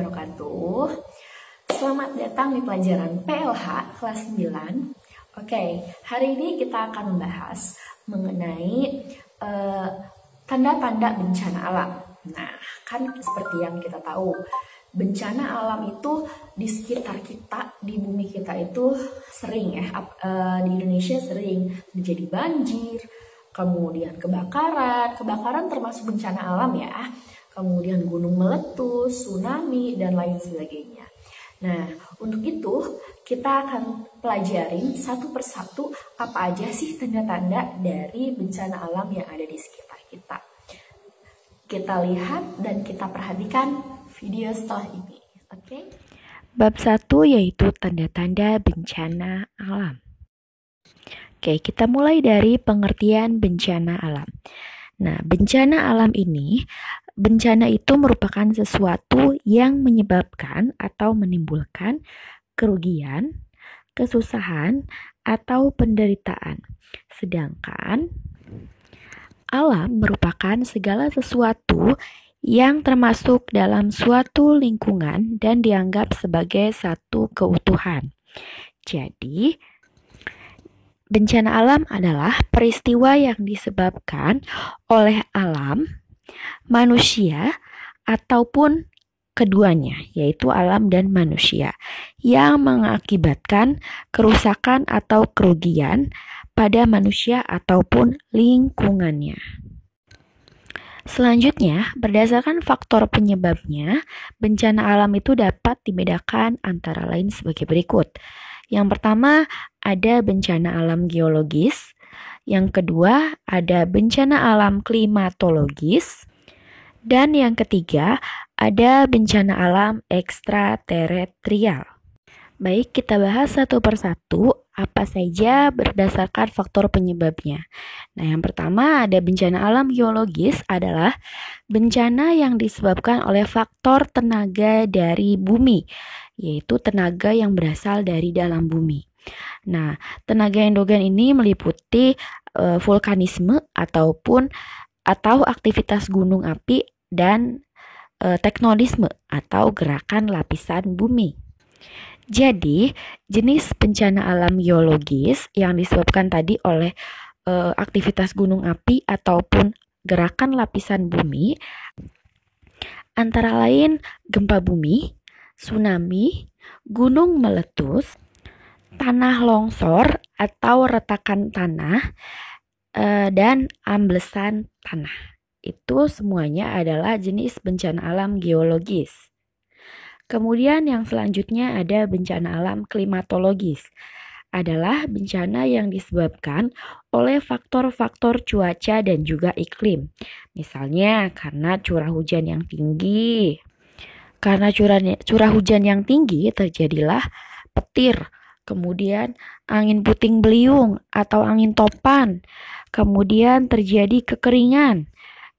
wabarakatuh. Selamat datang di pelajaran PLH kelas 9. Oke, hari ini kita akan membahas mengenai tanda-tanda bencana alam. Nah, kan seperti yang kita tahu, bencana alam itu di sekitar kita, di bumi kita itu sering di Indonesia sering terjadi banjir, kemudian kebakaran termasuk bencana alam ya, kemudian gunung meletus, tsunami, dan lain sebagainya. Nah, untuk itu kita akan pelajarin satu persatu apa aja sih tanda-tanda dari bencana alam yang ada di sekitar kita. Kita lihat dan kita perhatikan video setelah ini, oke? Bab 1 yaitu tanda-tanda bencana alam. Oke, kita mulai dari pengertian bencana alam. Nah, bencana alam ini, bencana itu merupakan sesuatu yang menyebabkan atau menimbulkan kerugian, kesusahan, atau penderitaan. Sedangkan alam merupakan segala sesuatu yang termasuk dalam suatu lingkungan dan dianggap sebagai satu keutuhan. Jadi, bencana alam adalah peristiwa yang disebabkan oleh alam, manusia, ataupun keduanya, yaitu alam dan manusia, yang mengakibatkan kerusakan atau kerugian pada manusia ataupun lingkungannya. Selanjutnya, berdasarkan faktor penyebabnya, bencana alam itu dapat dibedakan antara lain sebagai berikut. Yang pertama, ada bencana alam geologis. Yang kedua, ada bencana alam klimatologis. Dan yang ketiga, ada bencana alam ekstraterestrial. Baik, kita bahas satu persatu apa saja berdasarkan faktor penyebabnya. Nah, yang pertama ada bencana alam geologis adalah bencana yang disebabkan oleh faktor tenaga dari bumi, yaitu tenaga yang berasal dari dalam bumi. Nah, tenaga endogen ini meliputi vulkanisme atau aktivitas gunung api dan tektonisme atau gerakan lapisan bumi. Jadi, jenis bencana alam geologis yang disebabkan tadi oleh aktivitas gunung api ataupun gerakan lapisan bumi antara lain gempa bumi, tsunami, gunung meletus, tanah longsor atau retakan tanah, dan amblesan tanah. Itu semuanya adalah jenis bencana alam geologis. Kemudian yang selanjutnya ada bencana alam klimatologis. Adalah bencana yang disebabkan oleh faktor-faktor cuaca dan juga iklim. Misalnya karena curah hujan yang tinggi. Karena curah hujan yang tinggi terjadilah petir, kemudian angin puting beliung atau angin topan. Kemudian terjadi kekeringan,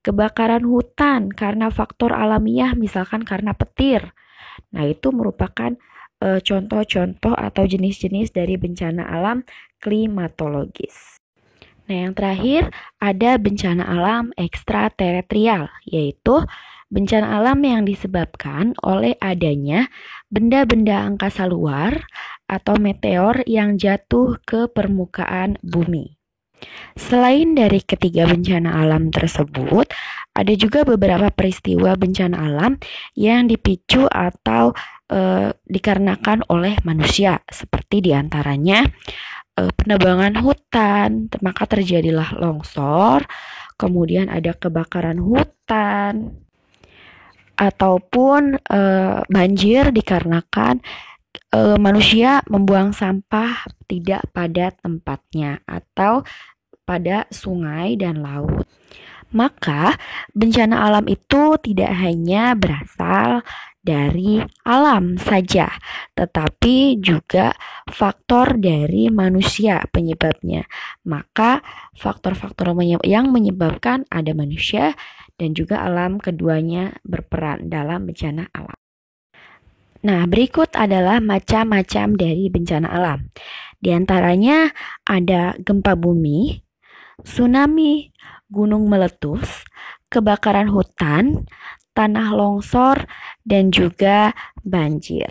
kebakaran hutan karena faktor alamiah misalkan karena petir. Nah, itu merupakan contoh-contoh atau jenis-jenis dari bencana alam klimatologis. Nah, yang terakhir ada bencana alam ekstraterestrial, yaitu bencana alam yang disebabkan oleh adanya benda-benda angkasa luar atau meteor yang jatuh ke permukaan bumi. Selain dari ketiga bencana alam tersebut, ada juga beberapa peristiwa bencana alam yang dipicu atau dikarenakan oleh manusia, seperti diantaranya penebangan hutan, maka terjadilah longsor, kemudian ada kebakaran hutan, ataupun banjir dikarenakan manusia membuang sampah tidak pada tempatnya atau pada sungai dan laut. Maka bencana alam itu tidak hanya berasal dari alam saja, tetapi juga faktor dari manusia penyebabnya. Maka faktor-faktor yang menyebabkan ada manusia dan juga alam, keduanya berperan dalam bencana alam. Nah, berikut adalah macam-macam dari bencana alam. Di antaranya ada gempa bumi, tsunami, gunung meletus, kebakaran hutan, tanah longsor, dan juga banjir.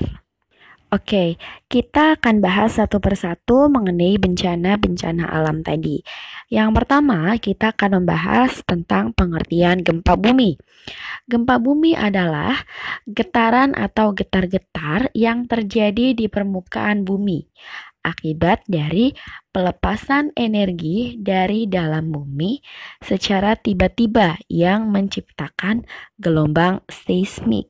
Oke, kita akan bahas satu persatu mengenai bencana-bencana alam tadi. Yang pertama, kita akan membahas tentang pengertian gempa bumi. Gempa bumi adalah getaran atau getar-getar yang terjadi di permukaan bumi akibat dari pelepasan energi dari dalam bumi secara tiba-tiba yang menciptakan gelombang seismik.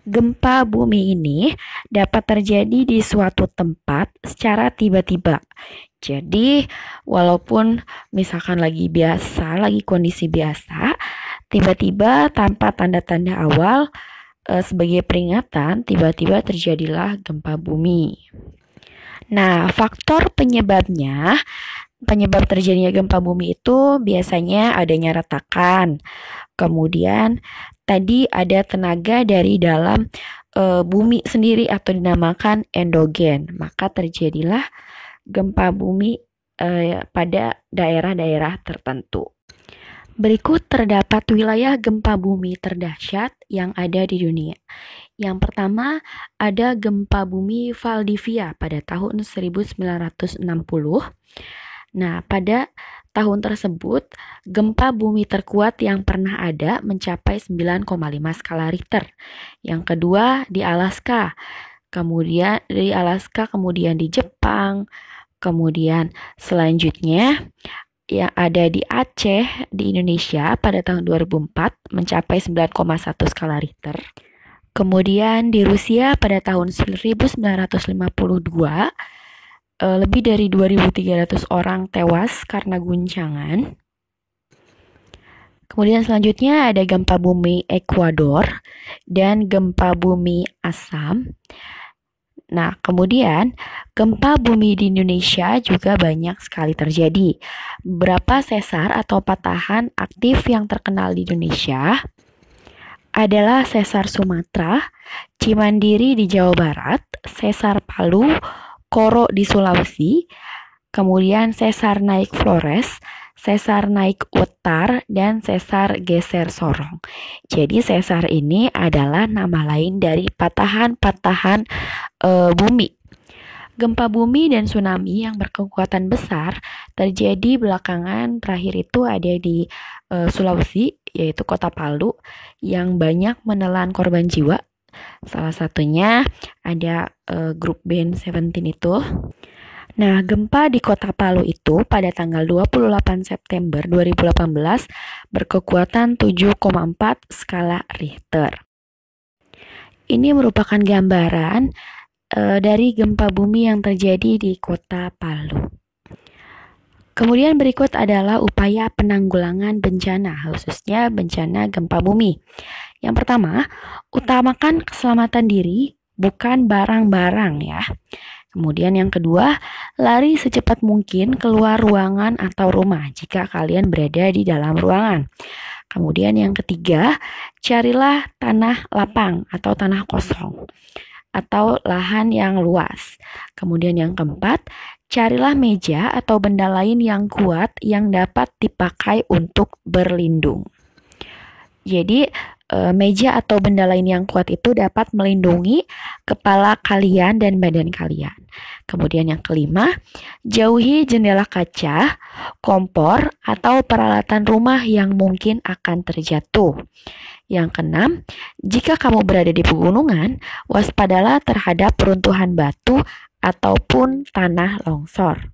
Gempa bumi ini dapat terjadi di suatu tempat secara tiba-tiba. Jadi, walaupun misalkan lagi kondisi biasa, tiba-tiba tanpa tanda-tanda awal sebagai peringatan, tiba-tiba terjadilah gempa bumi. Nah, faktor penyebab terjadinya gempa bumi itu biasanya adanya retakan. Kemudian tadi ada tenaga dari dalam bumi sendiri atau dinamakan endogen. Maka terjadilah gempa bumi pada daerah-daerah tertentu. Berikut terdapat wilayah gempa bumi terdahsyat yang ada di dunia. Yang pertama ada gempa bumi Valdivia pada tahun 1960. Nah, pada tahun tersebut, gempa bumi terkuat yang pernah ada mencapai 9,5 skala Richter. Yang kedua di Alaska, kemudian di Jepang, kemudian selanjutnya yang ada di Aceh di Indonesia pada tahun 2004 mencapai 9,1 skala Richter. Kemudian di Rusia pada tahun 1952 lebih dari 2.300 orang tewas karena guncangan. Kemudian selanjutnya ada gempa bumi Ekuador dan gempa bumi Assam. Nah, kemudian gempa bumi di Indonesia juga banyak sekali terjadi. Beberapa sesar atau patahan aktif yang terkenal di Indonesia adalah sesar Sumatera, Cimandiri di Jawa Barat, sesar Palu, Koro di Sulawesi, kemudian sesar Naik Flores, sesar Naik Utar, dan sesar Geser Sorong. Jadi sesar ini adalah nama lain dari patahan-patahan bumi. Gempa bumi dan tsunami yang berkekuatan besar terjadi belakangan terakhir itu ada di Sulawesi, yaitu kota Palu, yang banyak menelan korban jiwa. Salah satunya ada grup band Seventeen itu. Nah, gempa di kota Palu itu pada tanggal 28 September 2018 berkekuatan 7,4 skala Richter. Ini merupakan gambaran dari gempa bumi yang terjadi di kota Palu. Kemudian berikut adalah upaya penanggulangan bencana, khususnya bencana gempa bumi. Yang pertama, utamakan keselamatan diri, bukan barang-barang ya. Kemudian yang kedua, lari secepat mungkin keluar ruangan atau rumah jika kalian berada di dalam ruangan. Kemudian yang ketiga, carilah tanah lapang atau tanah kosong atau lahan yang luas. Kemudian yang keempat, carilah meja atau benda lain yang kuat yang dapat dipakai untuk berlindung. Jadi meja atau benda lain yang kuat itu dapat melindungi kepala kalian dan badan kalian. Kemudian yang kelima, jauhi jendela kaca, kompor, atau peralatan rumah yang mungkin akan terjatuh. Yang keenam, jika kamu berada di pegunungan, waspadalah terhadap runtuhan batu ataupun tanah longsor.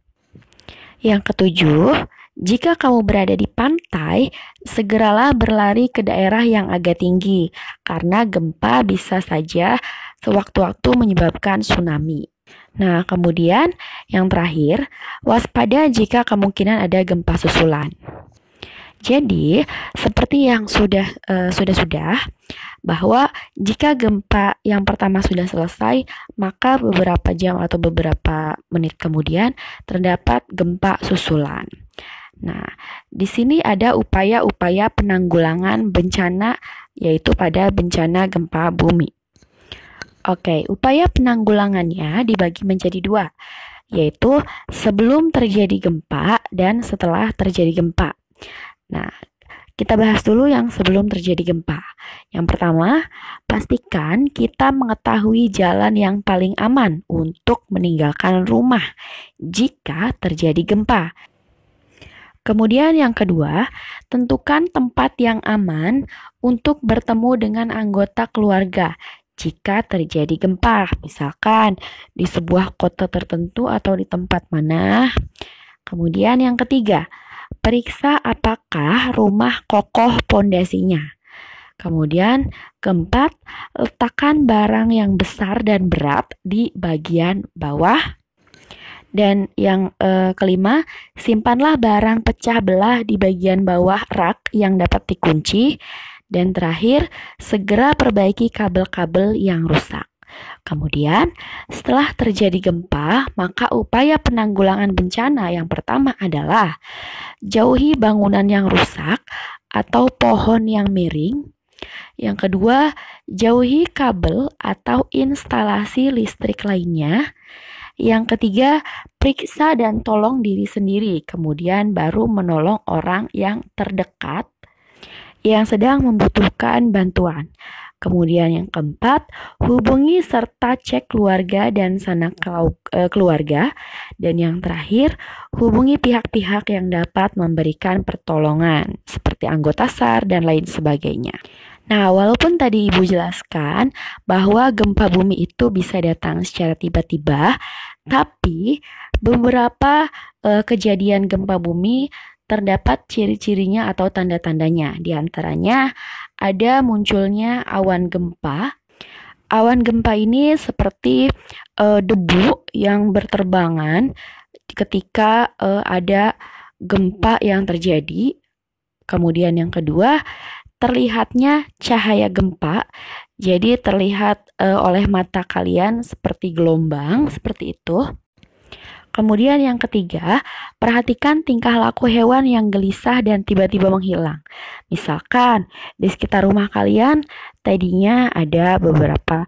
Yang ketujuh, jika kamu berada di pantai, segeralah berlari ke daerah yang agak tinggi, karena gempa bisa saja sewaktu-waktu menyebabkan tsunami. Nah, kemudian yang terakhir, waspada jika kemungkinan ada gempa susulan. Jadi, seperti yang sudah bahwa jika gempa yang pertama sudah selesai, maka beberapa jam atau beberapa menit kemudian terdapat gempa susulan. Nah, di sini ada upaya-upaya penanggulangan bencana, yaitu pada bencana gempa bumi. Oke, upaya penanggulangannya dibagi menjadi dua, yaitu sebelum terjadi gempa dan setelah terjadi gempa. Nah, Kita bahas dulu yang sebelum terjadi gempa. Yang pertama, pastikan kita mengetahui jalan yang paling aman untuk meninggalkan rumah jika terjadi gempa. Kemudian yang kedua, tentukan tempat yang aman untuk bertemu dengan anggota keluarga jika terjadi gempa, misalkan di sebuah kota tertentu atau di tempat mana. Kemudian yang ketiga, periksa apakah rumah kokoh pondasinya. Kemudian keempat, letakkan barang yang besar dan berat di bagian bawah. Dan yang kelima, simpanlah barang pecah belah di bagian bawah rak yang dapat dikunci. Dan terakhir, segera perbaiki kabel-kabel yang rusak. Kemudian, setelah terjadi gempa, maka upaya penanggulangan bencana yang pertama adalah jauhi bangunan yang rusak atau pohon yang miring. Yang kedua, jauhi kabel atau instalasi listrik lainnya. Yang ketiga, periksa dan tolong diri sendiri, kemudian baru menolong orang yang terdekat yang sedang membutuhkan bantuan. Kemudian yang keempat, hubungi serta cek keluarga dan sanak keluarga. Dan yang terakhir, hubungi pihak-pihak yang dapat memberikan pertolongan, seperti anggota SAR dan lain sebagainya. Nah, walaupun tadi Ibu jelaskan bahwa gempa bumi itu bisa datang secara tiba-tiba, tapi beberapa kejadian gempa bumi terdapat ciri-cirinya atau tanda-tandanya. Di antaranya ada munculnya awan gempa. Awan gempa ini seperti debu yang berterbangan ketika ada gempa yang terjadi. Kemudian yang kedua, terlihatnya cahaya gempa. Jadi terlihat oleh mata kalian seperti gelombang, seperti itu. Kemudian yang ketiga, perhatikan tingkah laku hewan yang gelisah dan tiba-tiba menghilang. Misalkan di sekitar rumah kalian tadinya ada beberapa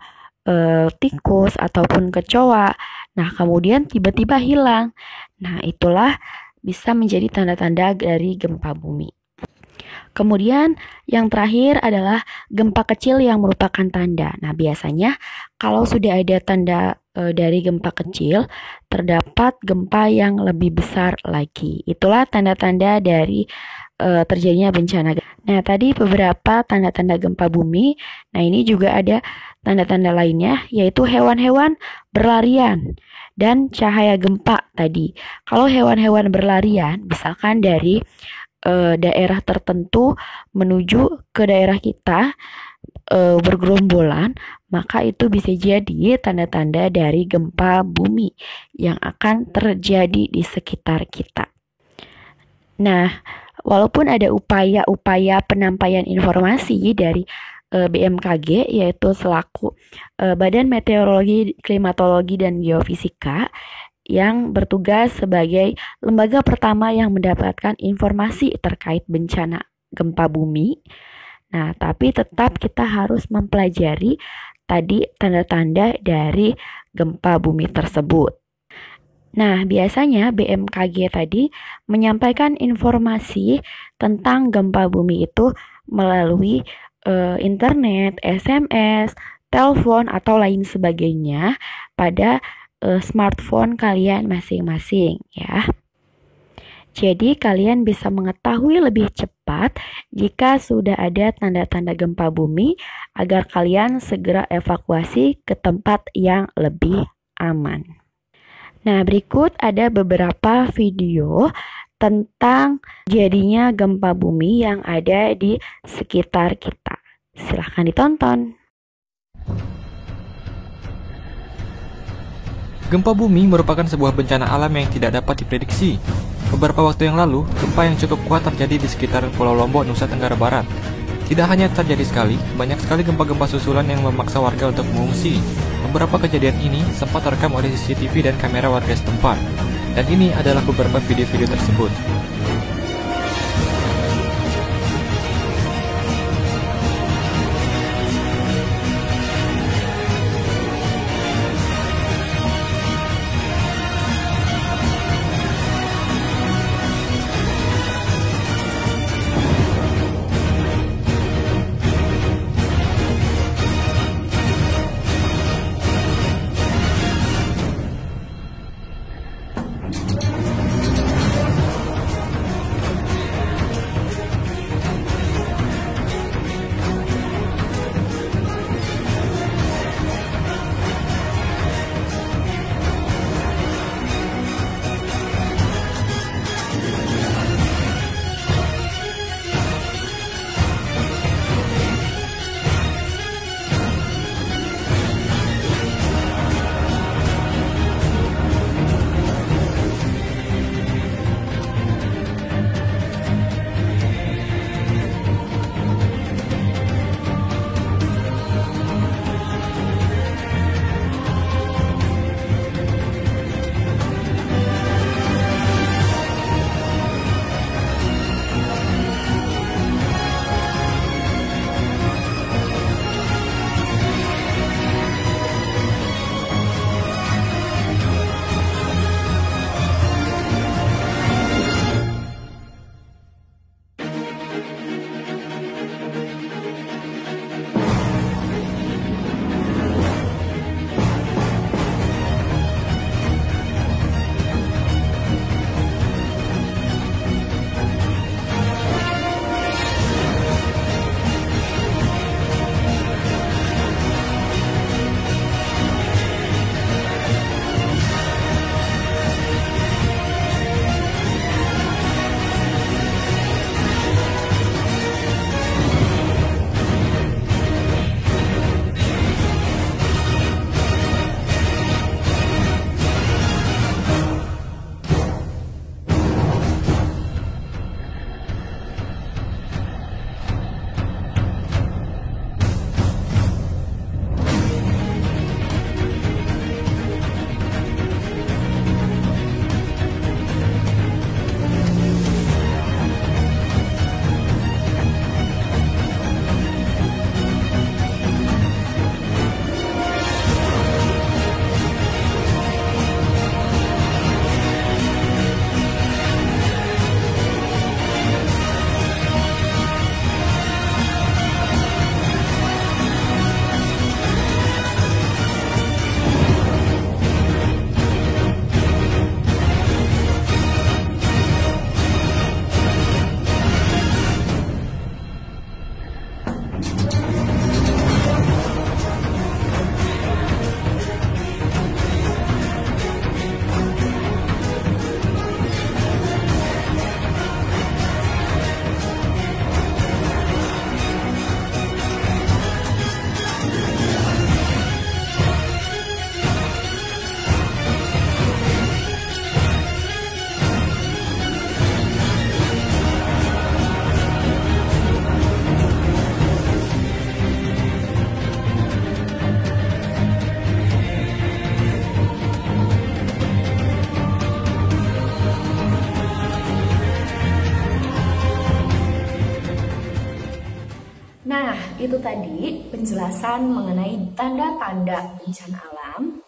tikus ataupun kecoa. Nah, kemudian tiba-tiba hilang. Nah, itulah bisa menjadi tanda-tanda dari gempa bumi. Kemudian yang terakhir adalah gempa kecil yang merupakan tanda. Nah, biasanya kalau sudah ada tanda dari gempa kecil, terdapat gempa yang lebih besar lagi. Itulah tanda-tanda dari terjadinya bencana. Nah, tadi beberapa tanda-tanda gempa bumi. Nah, ini juga ada tanda-tanda lainnya, yaitu hewan-hewan berlarian dan cahaya gempa tadi. Kalau hewan-hewan berlarian, misalkan dari daerah tertentu menuju ke daerah kita bergerombolan, maka itu bisa jadi tanda-tanda dari gempa bumi yang akan terjadi di sekitar kita. Nah, walaupun ada upaya-upaya penyampaian informasi dari BMKG, yaitu selaku Badan Meteorologi, Klimatologi, dan Geofisika, yang bertugas sebagai lembaga pertama yang mendapatkan informasi terkait bencana gempa bumi. Nah, tapi tetap kita harus mempelajari tadi tanda-tanda dari gempa bumi tersebut. Nah, biasanya BMKG tadi menyampaikan informasi tentang gempa bumi itu melalui internet, SMS, telepon, atau lain sebagainya pada smartphone kalian masing-masing ya. Jadi kalian bisa mengetahui lebih cepat jika sudah ada tanda-tanda gempa bumi agar kalian segera evakuasi ke tempat yang lebih aman. Nah, berikut ada beberapa video tentang jadinya gempa bumi yang ada di sekitar kita. Silahkan ditonton. Gempa bumi merupakan sebuah bencana alam yang tidak dapat diprediksi. Beberapa waktu yang lalu, gempa yang cukup kuat terjadi di sekitar Pulau Lombok, Nusa Tenggara Barat. Tidak hanya terjadi sekali, banyak sekali gempa-gempa susulan yang memaksa warga untuk mengungsi. Beberapa kejadian ini sempat terekam oleh CCTV dan kamera warga setempat. Dan ini adalah beberapa video-video tersebut. itu tadi penjelasan mengenai tanda-tanda bencana alam.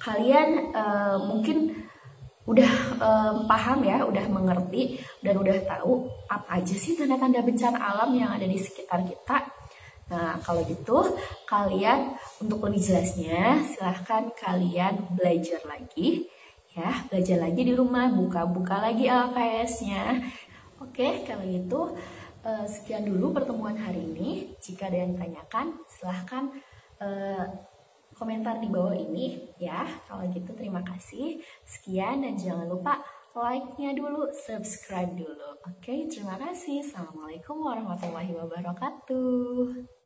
Kalian mungkin udah paham ya, udah mengerti dan udah tahu apa aja sih tanda-tanda bencana alam yang ada di sekitar kita. Nah, kalau gitu kalian untuk lebih jelasnya silahkan kalian belajar lagi ya, belajar lagi di rumah, buka-buka lagi LKS-nya. Oke, kalau gitu sekian dulu pertemuan hari ini. Jika ada yang ditanyakan, silahkan komentar di bawah ini ya. Kalau gitu terima kasih. Sekian dan jangan lupa like-nya dulu, subscribe dulu. Oke, terima kasih. Assalamualaikum warahmatullahi wabarakatuh.